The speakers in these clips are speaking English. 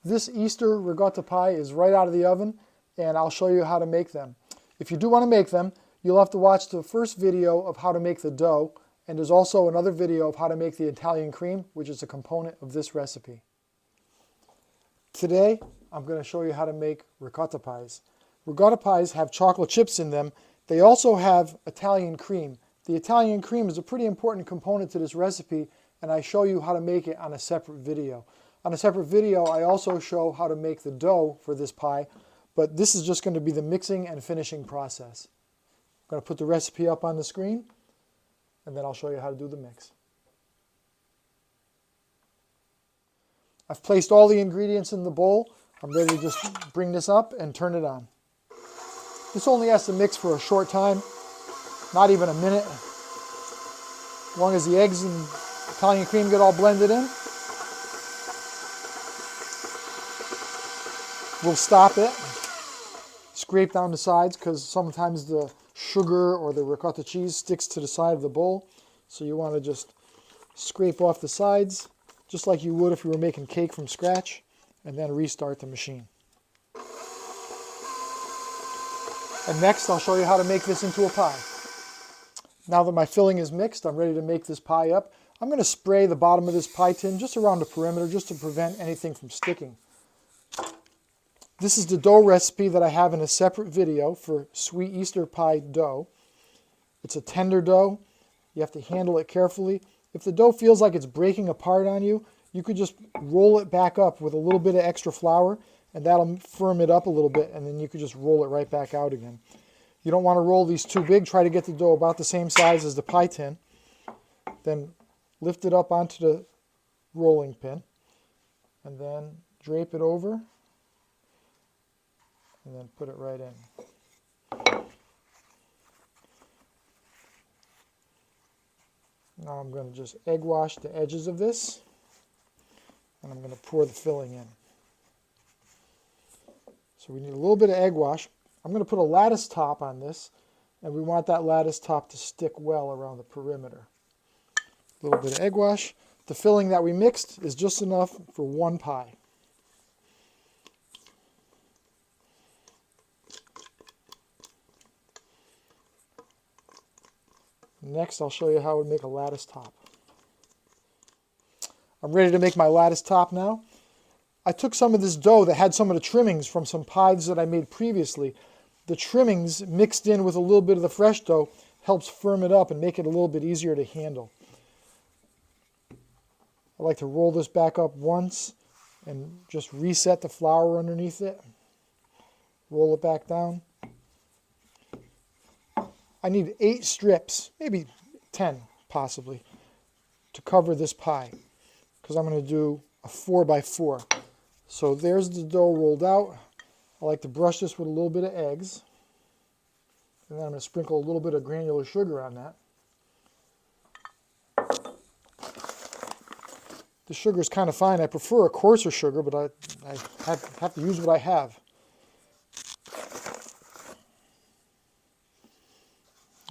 This Easter ricotta pie is right out of the oven, and I'll show you how to make them. If you do want to make them, you'll have to watch the first video of how to make the dough, and there's also another video of how to make the Italian cream, which is a component of this recipe. Today, I'm going to show you how to make ricotta pies. Ricotta pies have chocolate chips in them. They also have Italian cream. The Italian cream is a pretty important component to this recipe, and I show you how to make it on a separate video. On a separate video, I also show how to make the dough for this pie, but this is just going to be the mixing and finishing process. I'm going to put the recipe up on the screen, and then I'll show you how to do the mix. I've placed all the ingredients in the bowl. I'm ready to just bring this up and turn it on. This only has to mix for a short time, not even a minute. As long as the eggs and Italian cream get all blended in, we'll stop it. Scrape down the sides because sometimes the sugar or the ricotta cheese sticks to the side of the bowl. So you want to just scrape off the sides, just like you would if you were making cake from scratch, and then restart the machine. And next, I'll show you how to make this into a pie. Now that my filling is mixed, I'm ready to make this pie up. I'm going to spray the bottom of this pie tin just around the perimeter just to prevent anything from sticking. This is the dough recipe that I have in a separate video for sweet Easter pie dough. It's a tender dough. You have to handle it carefully. If the dough feels like it's breaking apart on you, you could just roll it back up with a little bit of extra flour, and that'll firm it up a little bit, and then you could just roll it right back out again. You don't want to roll these too big. Try to get the dough about the same size as the pie tin. Then lift it up onto the rolling pin, and then drape it over, and then put it right in. Now I'm going to just egg wash the edges of this, and I'm going to pour the filling in. So we need a little bit of egg wash. I'm going to put a lattice top on this, and we want that lattice top to stick well around the perimeter. A little bit of egg wash. The filling that we mixed is just enough for one pie. Next, I'll show you how we make a lattice top. I'm ready to make my lattice top now. I took some of this dough that had some of the trimmings from some pies that I made previously. The trimmings mixed in with a little bit of the fresh dough helps firm it up and make it a little bit easier to handle. I like to roll this back up once and just reset the flour underneath it. Roll it back down. I need 8 strips, maybe 10 possibly, to cover this pie because I'm going to do a 4x4. So there's the dough rolled out. I like to brush this with a little bit of eggs. And then I'm going to sprinkle a little bit of granular sugar on that. The sugar is kind of fine. I prefer a coarser sugar, but I have to use what I have.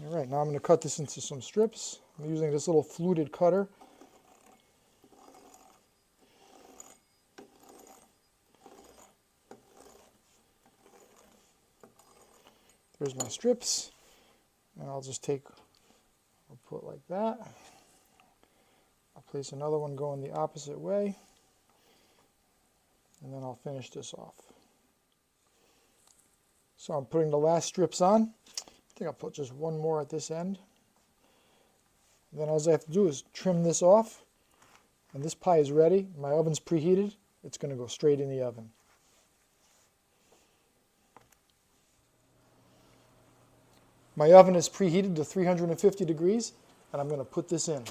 All right, now I'm going to cut this into some strips. I'm using this little fluted cutter. There's my strips, and I'll just I'll put like that. I'll place another one going the opposite way, and then I'll finish this off. So I'm putting the last strips on. I think I'll put just one more at this end. And then all I have to do is trim this off, and this pie is ready. My oven's preheated. It's going to go straight in the oven. My oven is preheated to 350 degrees, and I'm going to put this in.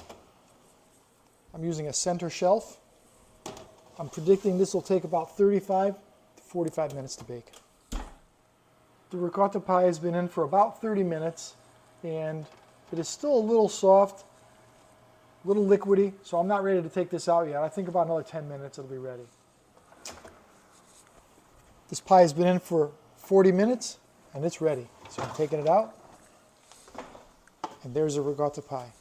I'm using a center shelf. I'm predicting this will take about 35 to 45 minutes to bake. The ricotta pie has been in for about 30 minutes, and it is still a little soft, a little liquidy, so I'm not ready to take this out yet. I think about another 10 minutes it'll be ready. This pie has been in for 40 minutes, and it's ready. So I'm taking it out. And there's a ricotta pie.